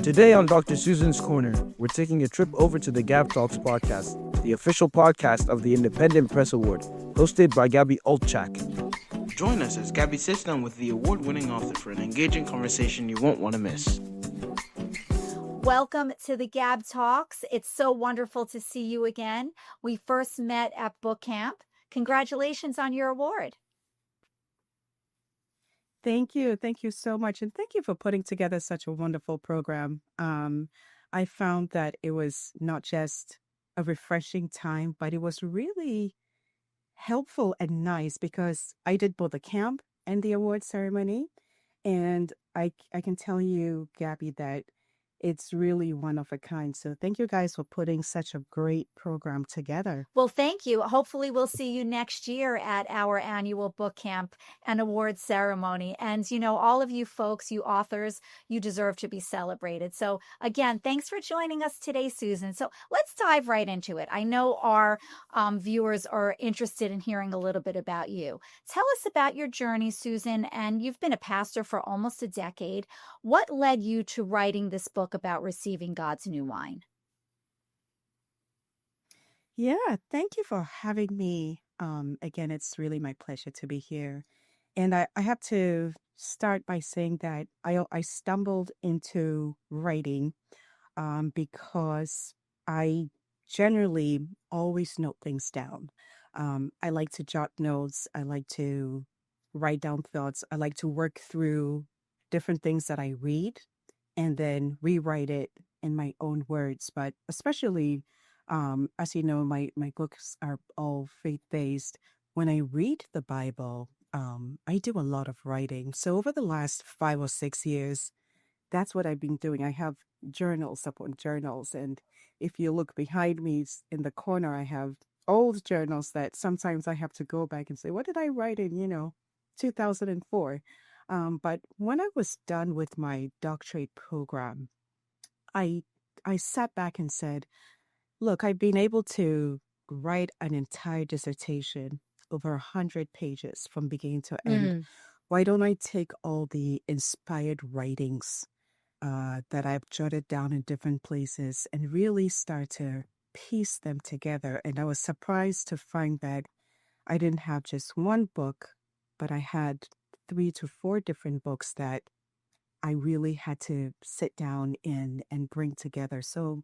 Today on Dr. Susan's Corner, we're taking a trip over to the Gab Talks podcast, the official podcast of the Independent Press Award, hosted by Gabby Olchak. Join us as Gabby sits down with the award-winning author for an engaging conversation you won't want to miss. Welcome to the Gab Talks. It's so wonderful to see you again. We first met at book camp. Congratulations on your award. Thank you. Thank you so much. And thank you for putting together such a wonderful program. I found that it was not just a refreshing time, but it was really helpful and nice because I did both the camp and the award ceremony. And I can tell you, Gabby, that it's really one of a kind. So thank you guys for putting such a great program together. Well, thank you. Hopefully we'll see you next year at our annual book camp and award ceremony. And, you know, all of you folks, you authors, you deserve to be celebrated. So again, thanks for joining us today, Susan. So let's dive right into it. I know our viewers are interested in hearing a little bit about you. Tell us about your journey, Susan. And you've been a pastor for almost a decade. What led you to writing this book about receiving God's new wine? Yeah, thank you for having me. Again, it's really my pleasure to be here. And I have to start by saying that I stumbled into writing because I generally always note things down. I like to jot notes. I like to write down thoughts. I like to work through different things that I read and then rewrite it in my own words. But especially, as you know, my books are all faith-based. When I read the Bible, I do a lot of writing. So over the last 5 or 6 years, that's what I've been doing. I have journals upon journals. And if you look behind me in the corner, I have old journals that sometimes I have to go back and say, what did I write in, 2004? But when I was done with my doctorate program, I I sat back and said, look, I've been able to write an entire dissertation over 100 pages from beginning to end. Mm. Why don't I take all the inspired writings that I've jotted down in different places and really start to piece them together? And I was surprised to find that I didn't have just one book, but I had 3 to 4 different books that I really had to sit down in and bring together. So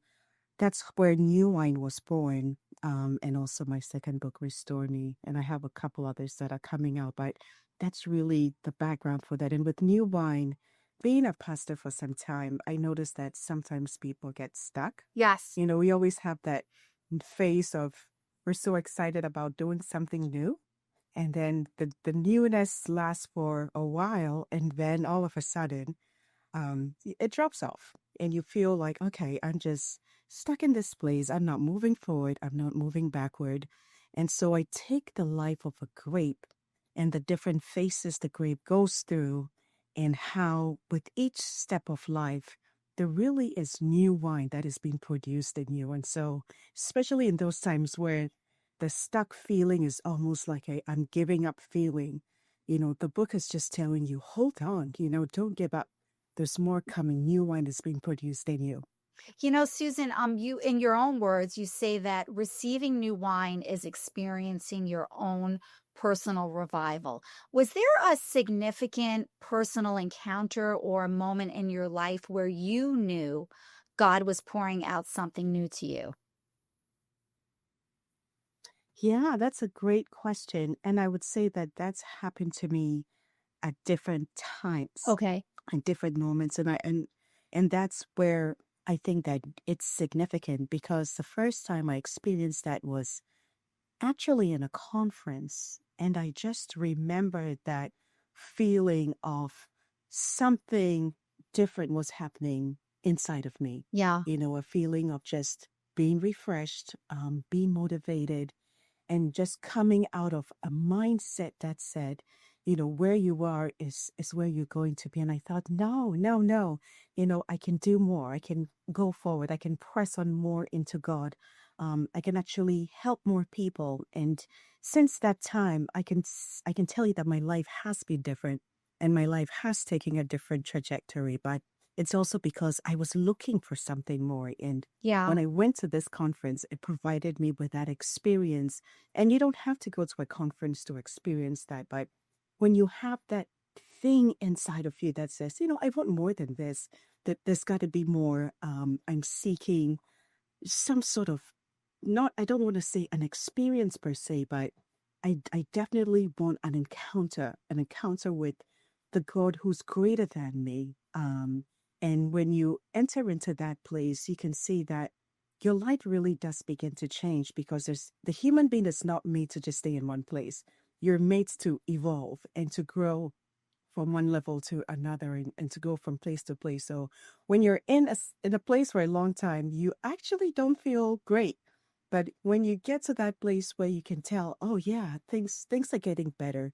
that's where New Wine was born. And also my second book, Restore Me. And I have a couple others that are coming out, but that's really the background for that. And with New Wine, being a pastor for some time, I noticed that sometimes people get stuck. Yes. We always have that phase of we're so excited about doing something new. And then the newness lasts for a while. And then all of a sudden, it drops off. And you feel like, okay, I'm just stuck in this place. I'm not moving forward. I'm not moving backward. And so I take the life of a grape and the different phases the grape goes through and how with each step of life, there really is new wine that is being produced in you. And so, especially in those times where the stuck feeling is almost like a I'm giving up feeling, the book is just telling you, hold on, don't give up. There's more coming. New wine is being produced in you. You know, Susan, you in your own words, you say that receiving new wine is experiencing your own personal revival. Was there a significant personal encounter or a moment in your life where you knew God was pouring out something new to you? Yeah, that's a great question. And I would say that that's happened to me at different times Okay. and different moments. And that's where I think that it's significant because the first time I experienced that was actually in a conference. And I just remembered that feeling of something different was happening inside of me. Yeah. A feeling of just being refreshed, being motivated, and just coming out of a mindset that said, where you are is where you're going to be. And I thought, no, no, no, I can do more. I can go forward. I can press on more into God. I can actually help more people. And since that time, I can tell you that my life has been different and my life has taken a different trajectory. But it's also because I was looking for something more. And Yeah. when I went to this conference, it provided me with that experience. And you don't have to go to a conference to experience that. But when you have that thing inside of you that says, I want more than this, that there's got to be more. I'm seeking some sort of, not, I don't want to say an experience per se, but I definitely want an encounter with the God who's greater than me. And when you enter into that place, you can see that your life really does begin to change, because the human being is not made to just stay in one place. You're made to evolve and to grow from one level to another, and to go from place to place. So when you're in a place for a long time, you actually don't feel great. But when you get to that place where you can tell, oh yeah, things are getting better,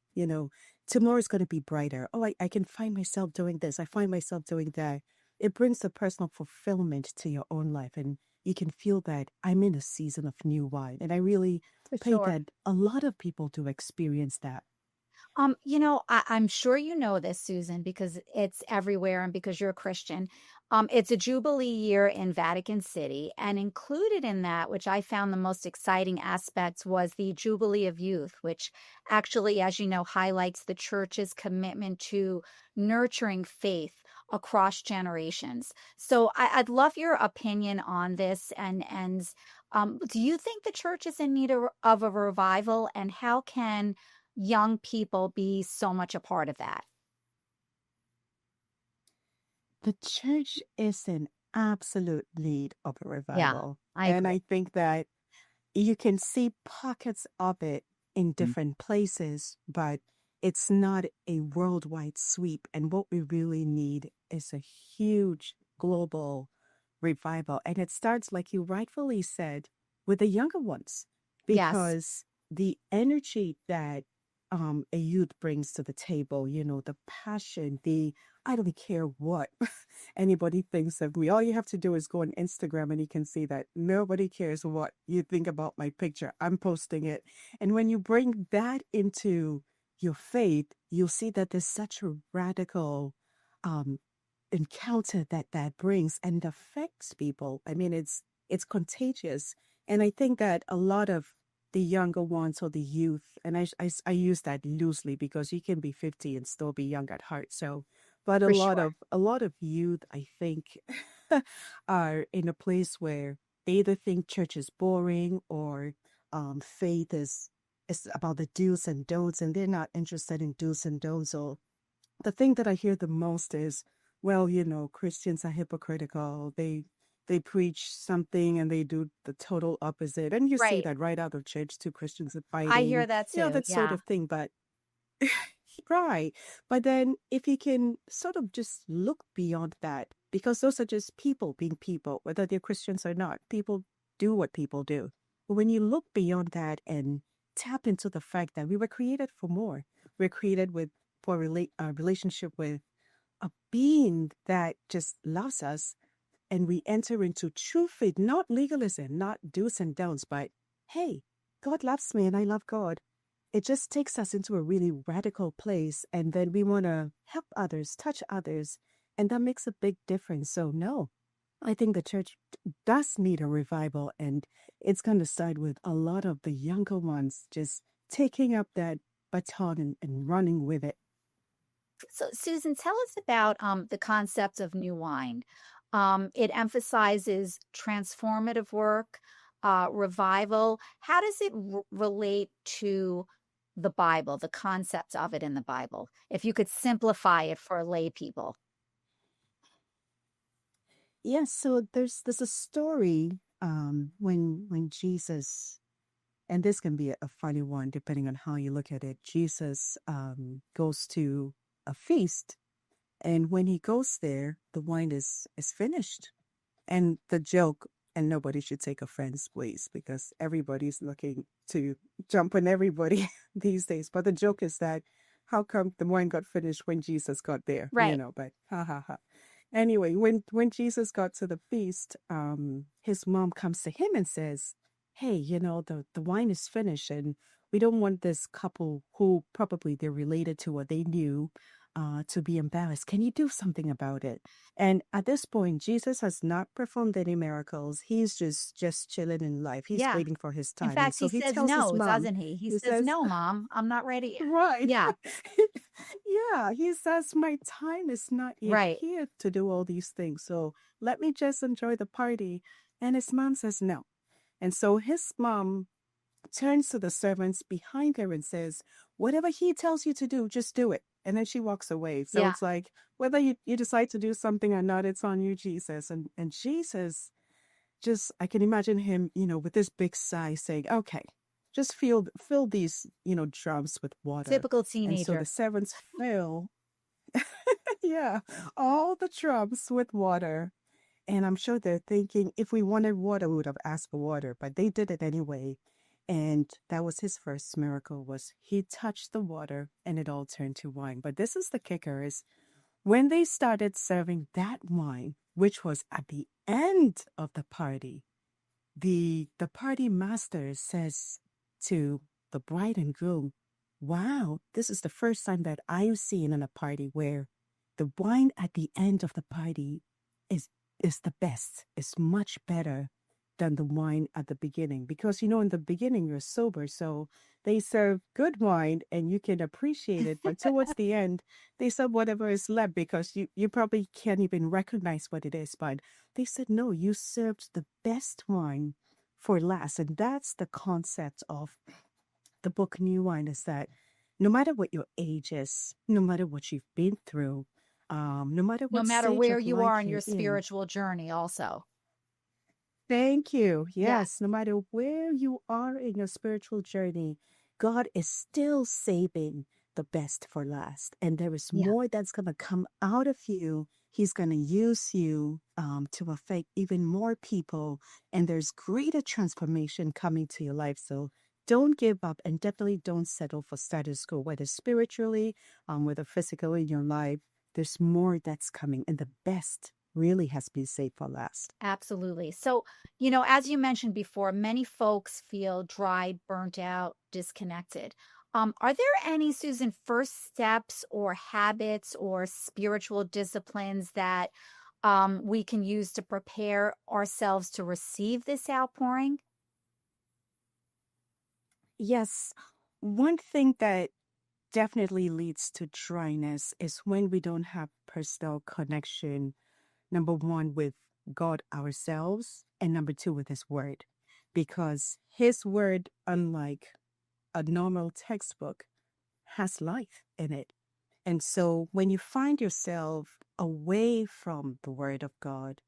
tomorrow's going to be brighter. Oh, I can find myself doing this. I find myself doing that. It brings a personal fulfillment to your own life. And you can feel that I'm in a season of new wine. And I really For pray sure. that a lot of people do experience that. I'm sure you know this, Susan, because it's everywhere and because you're a Christian. It's a Jubilee year in Vatican City, and included in that, which I found the most exciting aspects, was the Jubilee of Youth, which actually, as you know, highlights the church's commitment to nurturing faith across generations. So I'd love your opinion on this, and do you think the church is in need of a revival, and how can young people be so much a part of that? The church is in absolute need of a Yeah, revival. I And agree. I think that you can see pockets of it in different places, but it's not a worldwide sweep. And what we really need is a huge global revival. And it starts, like you rightfully said, with the younger ones, Yes, because the energy that a youth brings to the table, the passion, I don't care what anybody thinks of me. All you have to do is go on Instagram and you can see that nobody cares what you think about my picture. I'm posting it. And when you bring that into your faith, you'll see that there's such a radical um, encounter that brings and affects people. I mean, it's contagious. And I think that a lot of the younger ones, or the youth, and I use that loosely because you can be 50 and still be young at heart. So, but for sure. a lot of youth, I think, are in a place where they either think church is boring, or faith is about the do's and don'ts, and they're not interested in do's and don'ts. So the thing that I hear the most is, well, Christians are hypocritical. They preach something and they do the total opposite. And you see Right. that right out of church, two Christians are I hear fighting, that too. that sort Yeah. of thing. But right. But then if you can sort of just look beyond that, because those are just people being people, whether they're Christians or not. People do what people do. But when you look beyond that and tap into the fact that we were created for more, we're created for a relationship with a being that just loves us, and we enter into true faith, not legalism, not do's and don'ts, but hey, God loves me and I love God. It just takes us into a really radical place, and then we want to help others, touch others, and that makes a big difference. So, no, I think the church does need a revival, and it's going to start with a lot of the younger ones just taking up that baton and running with it. So, Susan, tell us about the concept of new wine. It emphasizes transformative work, revival. How does it relate to the Bible, the concept of it in the Bible? If you could simplify it for lay people. Yes, so there's a story when Jesus, and this can be a funny one depending on how you look at it. Jesus goes to a feast, and when he goes there, the wine is finished. And the joke, and nobody should take offense, please, because everybody's looking to jump on everybody these days. But the joke is that how come the wine got finished when Jesus got there? Right. But ha ha ha. Anyway, when Jesus got to the feast, his mom comes to him and says, "Hey, the wine is finished, and We don't want this couple who probably they're related to or they knew to be embarrassed. Can you do something about it? And at this point, Jesus has not performed any miracles. He's just chilling in life. He's Yeah. waiting for his In time. And fact, so he he says tells his no, mom, doesn't he? He he says, says, "No, mom, I'm not ready yet." right. Yeah, Yeah, he says, my time is not yet right. here to do all these things. So let me just enjoy the party. And his mom says no. And so his mom turns to the servants behind her and says, whatever he tells you to do, just do it. And then she walks away. So Yeah. it's like, whether you decide to do something or not, it's on you, Jesus. And Jesus, just, I can imagine him, with this big sigh saying, okay, just fill these, drums with water. Typical And so the teenager. servants fill, yeah, all the drums with water. And I'm sure they're thinking, if we wanted water, we would have asked for water, but they did it anyway. And that was his first miracle, was he touched the water and it all turned to wine. But this is the kicker, is when they started serving that wine, which was at the end of the party, the party master says to the bride and groom, wow, this is the first time that I've seen in a party where the wine at the end of the party is is the best, is much better than the wine at the beginning. Because in the beginning you're sober, so they serve good wine and you can appreciate it, but towards the end they serve whatever is left because you probably can't even recognize what it is. But they said, no, you served the best wine for last. And that's the concept of the book New Wine, is that no matter what your age is, no matter what you've been through, no matter No what matter stage where of you are life in your you're in. spiritual journey, also. Thank you. Yeah, Yes, no matter where you are in your spiritual journey, God is still saving the best for last. And there is yeah. more that's going to come out of you. He's going to use you to affect even more people. And there's greater transformation coming to your life. So don't give up, and definitely don't settle for status quo, whether spiritually, whether physically in your life. There's more that's coming, and the best really has been saved for last. Absolutely. So, as you mentioned before, many folks feel dry, burnt out, disconnected. Are there any, Susan, first steps or habits or spiritual disciplines that we can use to prepare ourselves to receive this outpouring? Yes, one thing that definitely leads to dryness is when we don't have personal connection, number one, with God ourselves, and number two, with His Word. Because His Word, unlike a normal textbook, has life in it. And so when you find yourself away from the Word of God,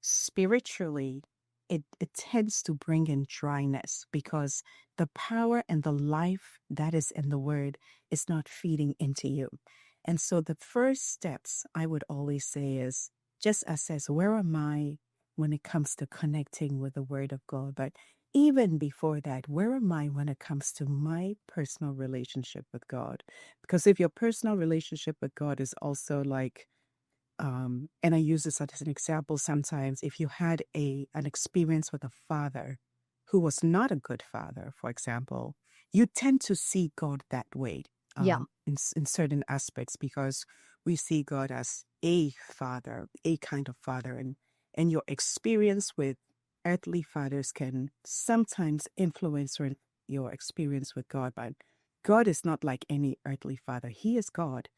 spiritually, it tends to bring in dryness because the power and the life that is in the Word is not feeding into you. And so the first steps I would always say is just assess, where am I when it comes to connecting with the Word of God? But even before that, where am I when it comes to my personal relationship with God? Because if your personal relationship with God is also like, and I use this as an example sometimes, if you had an experience with a father who was not a good father, for example, you tend to see God that way Yeah. in certain aspects, because we see God as a father, a kind of father, and your experience with earthly fathers can sometimes influence your experience with God. But God is not like any earthly father. He is God,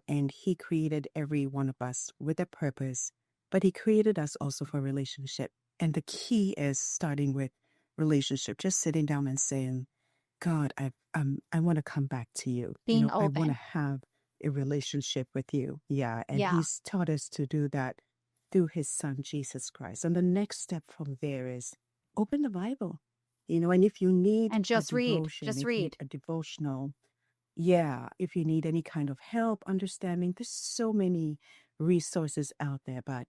and He created every one of us with a purpose, but He created us also for relationship. And the key is starting with relationship, just sitting down and saying, God, I want to come back to you. Being I want to open. have a relationship with you. Yeah. And Yeah. He's taught us to do that through His Son, Jesus Christ. And the next step from there is open the Bible, and if you need And a just read. devotion, Just if you need read. a devotional, yeah, if you need any kind of help understanding, there's so many resources out there, but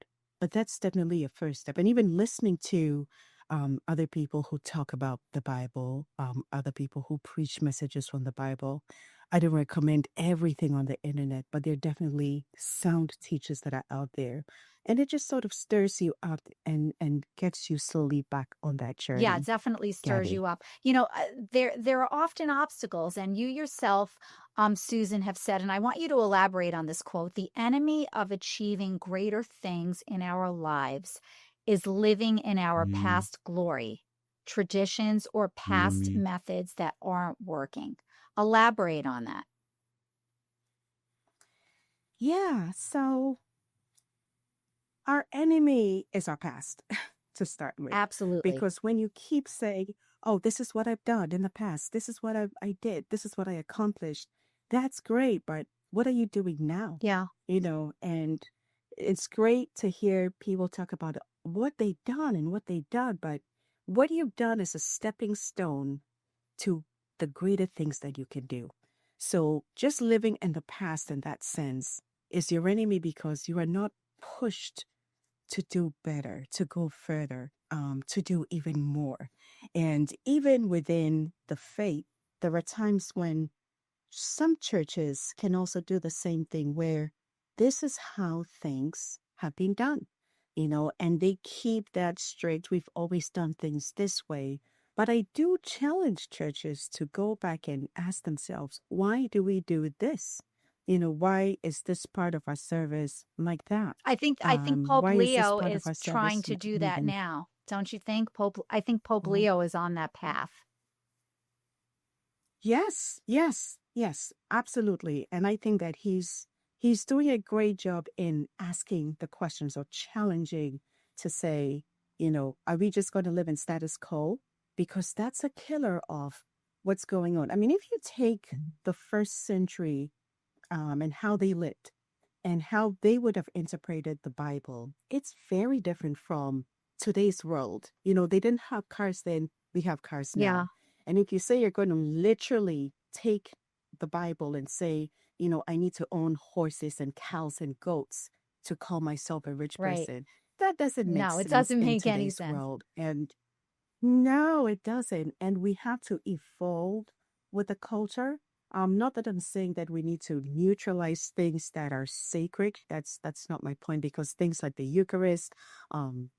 that's definitely a first step. And even listening to other people who talk about the Bible, other people who preach messages from the Bible. I don't recommend everything on the internet, but there are definitely sound teachers that are out there. And it just sort of stirs you up and gets you slowly back on that Yeah, it journey, definitely stirs Gabby. you up. There are often obstacles, and you yourself, Susan, have said, and I want you to elaborate on this quote: "The enemy of achieving greater things in our lives is living in our Mm, past glory, traditions, or past mm. methods that aren't working." Elaborate on that. Yeah, so our enemy is our past to start with. Absolutely. Because when you keep saying, oh, this is what I've done in the past, this is what I did, this is what I accomplished, that's great, but what are you doing now? Yeah. And it's great to hear people talk about what they've done and what they've done, but what you've done is a stepping stone to the greater things that you can do. So just living in the past in that sense is your enemy because you are not pushed to do better, to go further, to do even more. And even within the faith, there are times when some churches can also do the same thing where this is how things have been done, and they keep that strict. We've always done things this way. But I do challenge churches to go back and ask themselves, why do we do this? Why is this part of our service like that? I think Pope Why is this Leo part of is our trying service to not do that moving? now. Don't you think? I think Pope Oh, Leo is on that path. yes, yes, yes, absolutely. And I think that he's doing a great job in asking the questions or challenging to say, are we just going to live in status quo? Because that's a killer of what's going on. I mean, if you take the first century and how they lived and how they would have interpreted the Bible, it's very different from today's world. They didn't have cars then, we have cars Yeah, now. And if you say you're going to literally take the Bible and say, I need to own horses and cows and goats to call myself a rich right. person, that doesn't make No, it sense doesn't in make any today's sense. world. And no, it doesn't. And we have to evolve with the culture. Not that I'm saying that we need to neutralize things that are sacred. That's not my point because things like the Eucharist,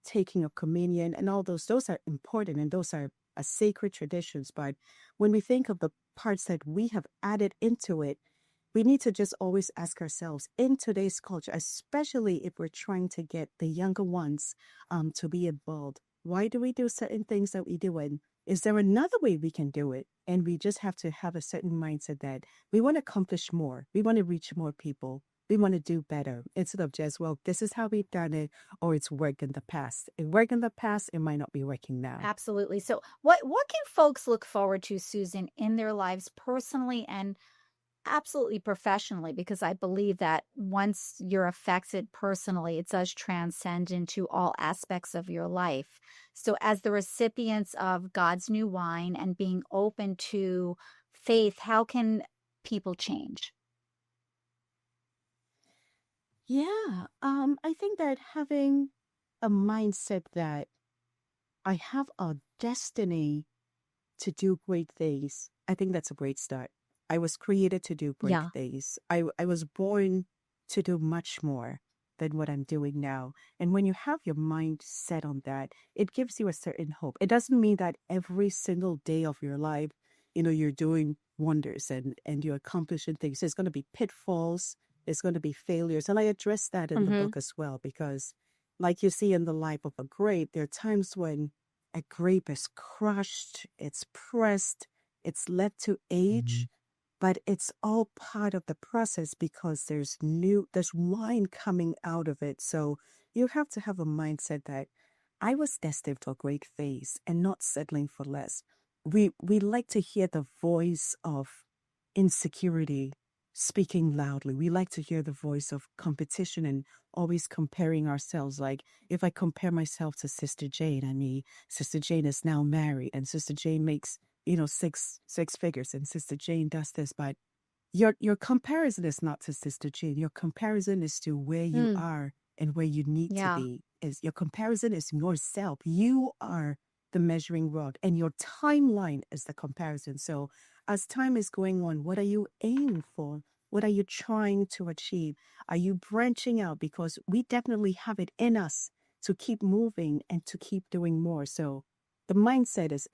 taking of communion, and all those are important and those are sacred traditions. But when we think of the parts that we have added into it, we need to just always ask ourselves in today's culture, especially if we're trying to get the younger ones to be involved. Why do we do certain things that we do? And is there another way we can do it? And we just have to have a certain mindset that we want to accomplish more. We want to reach more people. We want to do better instead of just, well, this is how we've done it, or it's worked in the past. It worked in the past, it might not be working now. Absolutely. So, what can folks look forward to, Susan, in their lives personally and absolutely professionally? Because I believe that once you're affected personally, it does transcend into all aspects of your life. So, as the recipients of God's new wine and being open to faith, how can people change? Yeah, I think that having a mindset that I have a destiny to do great things, I think that's a great start. I was created to do great Yeah. things. I was born to do much more than what I'm doing now. And when you have your mind set on that, it gives you a certain hope. It doesn't mean that every single day of your life, you're doing wonders and you're accomplishing things. There's going to be pitfalls, there's going to be failures. And I address that in the Hmm. book as well, because like you see in the life of a grape, there are times when a grape is crushed, it's pressed, it's led to age, but it's all part of the process because there's wine coming out of it. So you have to have a mindset that I was destined for great things and not settling for less. We like to hear the voice of insecurity speaking loudly. We like to hear the voice of competition and always comparing ourselves. Like if I compare myself to Sister Jane, I mean, Sister Jane is now married and Sister Jane makes, six figures and Sister Jane does this, but your comparison is not to Sister Jane. Your comparison is to where you Mm, are and where you need to yeah. be. Is your comparison is yourself. You are the measuring rod, and your timeline is the comparison. So as time is going on, what are you aiming for? What are you trying to achieve? Are you branching out? Because we definitely have it in us to keep moving and to keep doing more. So the mindset is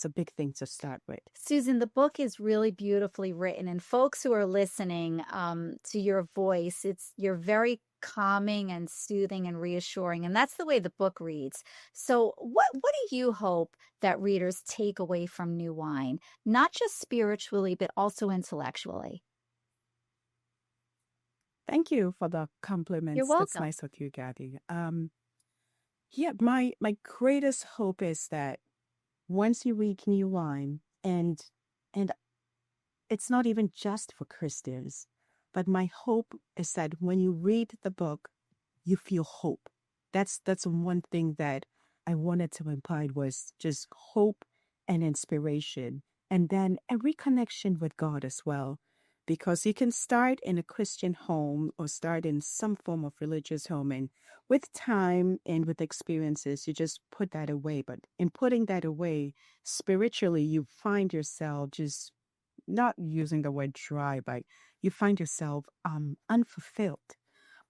a big thing to start with. Susan, the book is really beautifully written, and folks who are listening to your voice, you're very calming and soothing and reassuring, and that's the way the book reads. So, what do you hope that readers take away from New Wine, not just spiritually but also intellectually? Thank you for the You're compliments. That's welcome. nice of you, Gabby. Yeah, my greatest hope is that once you read New Wine, and it's not even just for Christians, but my hope is that when you read the book, you feel hope. That's one thing that I wanted to impart was just hope and inspiration, and then a reconnection with God as well. Because you can start in a Christian home or start in some form of religious home, and with time and with experiences, you just put that away. But in putting that away, spiritually, you find yourself just not using the word dry, but you find yourself unfulfilled.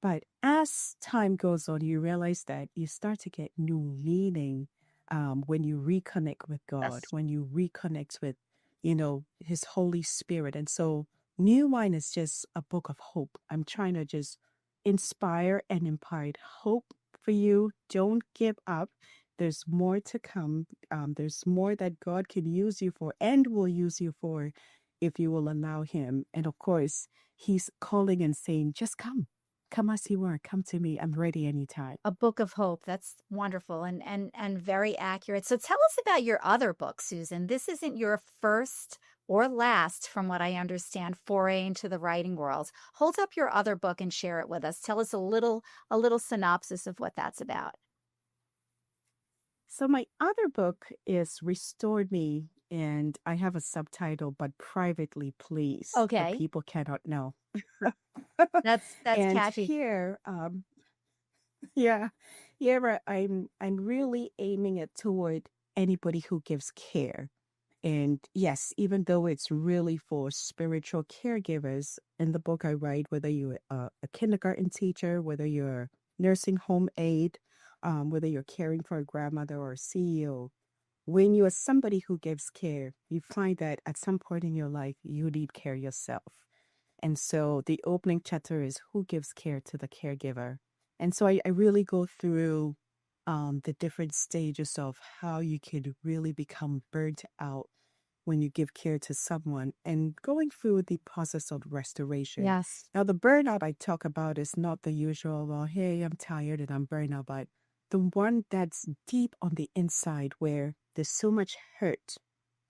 But as time goes on, you realize that you start to get new meaning when you reconnect with God, Yes. when you reconnect with, His Holy Spirit. And so, New Wine is just a book of hope. I'm trying to just inspire and impart hope for you. Don't give up. There's more to come. There's more that God can use you for and will use you for if you will allow Him. And of course, He's calling and saying, just come. Come as you are. Come to me. I'm ready anytime. A book of hope. That's wonderful and very accurate. So tell us about your other book, Susan. This isn't your first or last, from what I understand, foray into the writing world. Hold up your other book and share it with us. Tell us a little synopsis of what that's about. So my other book is Restored Me, and I have a subtitle, but privately, please, that Okay. people cannot know. That's And catchy. here, yeah, here I'm really aiming it toward anybody who gives care. And yes, even though it's really for spiritual caregivers, in the book I write, whether you're a kindergarten teacher, whether you're a nursing home aide, whether you're caring for a grandmother or a CEO, when you are somebody who gives care, you find that at some point in your life, you need care yourself. And so the opening chapter is who gives care to the caregiver. And so I really go through the different stages of how you could really become burnt out when you give care to someone and going through the process of restoration. Yes. Now, the burnout I talk about is not the usual, well, hey, I'm tired and I'm burnt out, but the one that's deep on the inside where there's so much hurt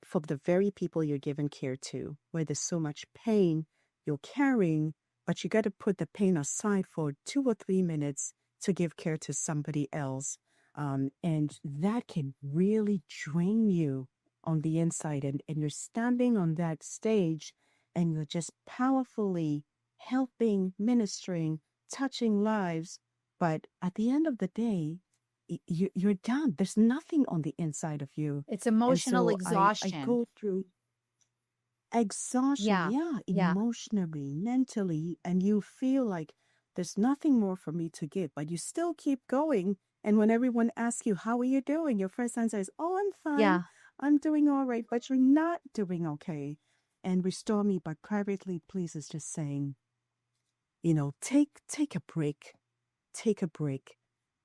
from the very people you're giving care to, where there's so much pain you're carrying, but you got to put the pain aside for 2 or 3 minutes to give care to somebody else. And that can really drain you on the inside. And you're standing on that stage and you're just powerfully helping, ministering, touching lives. But at the end of the day, you're done. There's nothing on the inside of you. It's And emotional so I exhaustion. go through exhaustion, Yeah. yeah, Yeah. emotionally, mentally, and you feel like there's nothing more for me to give, but you still keep going. And when everyone asks you, how are you doing? Your first answer is, oh, I'm fine. Yeah. I'm doing all right, but you're not doing okay. And Restore Me, but privately, please, is just saying, take a break, take a break,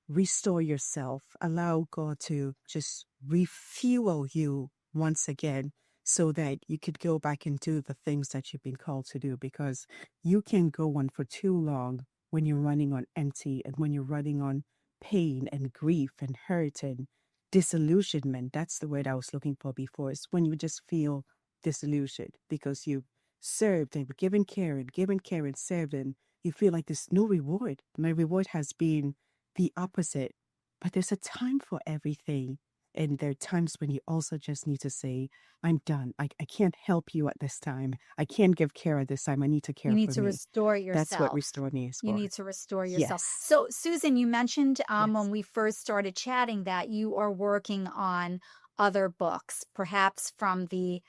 restore yourself, allow God to just refuel you once again so that you could go back and do the things that you've been called to do, because you can go on for too long when you're running on empty and when you're running on pain and grief and hurt and disillusionment. That's the word I was looking for before. It's when you just feel disillusioned because you've served and given care and served, and you feel like there's no reward. My reward has been the opposite. But there's a time for everything. And there are times when you also just need to say, I'm done. I can't help you at this time. I can't give care at this time. I need to You care need for to me. restore That's what yourself. Restore Me is You for. need to restore yourself. Yes. So, Susan, you mentioned Yes. when we first started chatting that you are working on other books, perhaps from the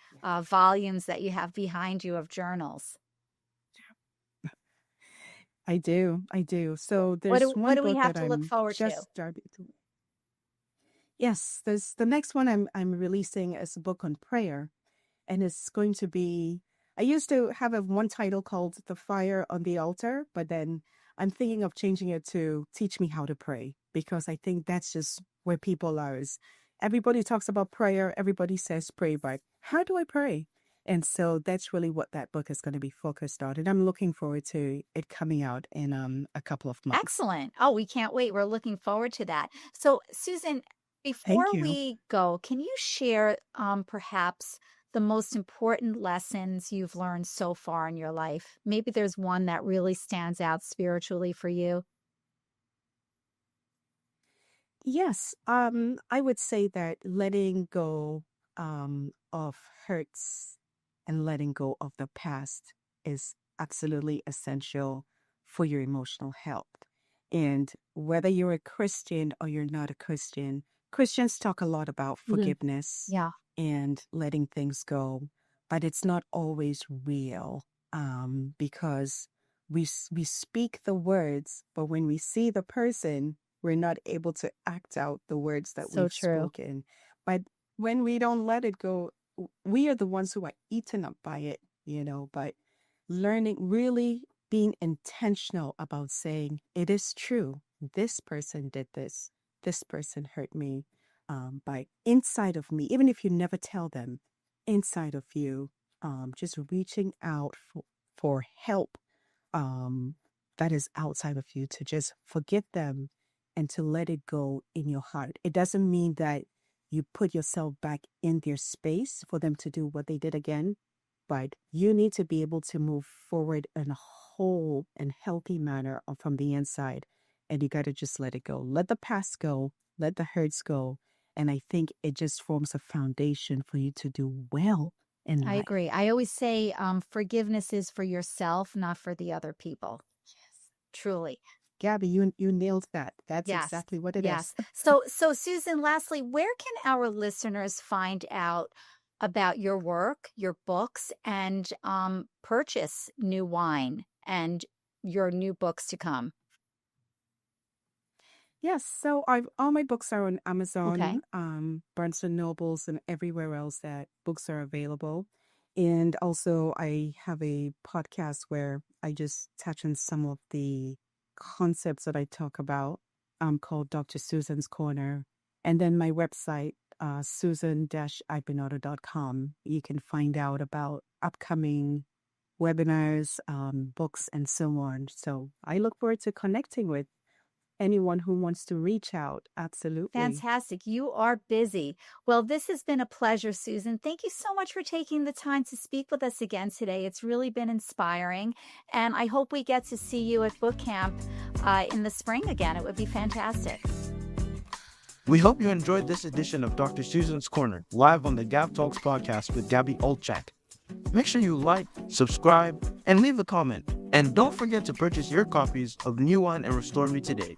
volumes that you have behind you of journals? I do. I do. So What there's do what one do we book have that to look I'm forward just to? starting to. Yes, there's the next one I'm releasing is a book on prayer, and it's going to be. I used to have a one title called "The Fire on the Altar," but then I'm thinking of changing it to "Teach Me How to Pray" because I think that's just where people are. Is everybody talks about prayer, everybody says pray, but how do I pray? And so that's really what that book is going to be focused on, and I'm looking forward to it coming out in a couple of months. Excellent. Oh, we can't wait. We're looking forward to that. So, Susan, Thank before you. we go, can you share perhaps the most important lessons you've learned so far in your life? Maybe there's one that really stands out spiritually for you. Yes, I would say that letting go of hurts and letting go of the past is absolutely essential for your emotional health. And whether you're a Christian or you're not a Christian, Christians talk a lot about Mhm. forgiveness Yeah, and letting things go, but it's not always real because we speak the words, but when we see the person, we're not able to act out the words that so we've true. spoken. But when we don't let it go, we are the ones who are eaten up by it, But learning, really being intentional about saying, it is true, this person did this person hurt me. By inside of me, even if you never tell them, inside of you, just reaching out for help um, that is outside of you to just forget them and to let it go in your heart. It doesn't mean that you put yourself back in their space for them to do what they did again, but you need to be able to move forward in a whole and healthy manner from the inside. And you got to just let it go. Let the past go, let the hurts go. And I think it just forms a foundation for you to do well in I life. agree. I always say forgiveness is for yourself, not for the other people. Truly. Gabby, you nailed that. That's Yes. exactly what it is. Yes. So Susan, lastly, where can our listeners find out about your work, your books, and purchase new wine and your new books to come? Yes, so all my books are on Okay. Amazon, Barnes and Nobles, and everywhere else that books are available. And also, I have a podcast where I just touch on some of the concepts that I talk about, called Dr. Susan's Corner. And then my website, susan-ibinotto.com. You can find out about upcoming webinars, books, and so on. So I look forward to connecting with anyone who wants to reach out. Absolutely. Fantastic. You are busy. Well, this has been a pleasure, Susan. Thank you so much for taking the time to speak with us again today. It's really been inspiring. And I hope we get to see you at book camp in the spring again. It would be fantastic. We hope you enjoyed this edition of Dr. Susan's Corner, live on the Gab Talks podcast with Gabby Olchak. Make sure you like, subscribe, and leave a comment. And don't forget to purchase your copies of New Wine and Restore Me today.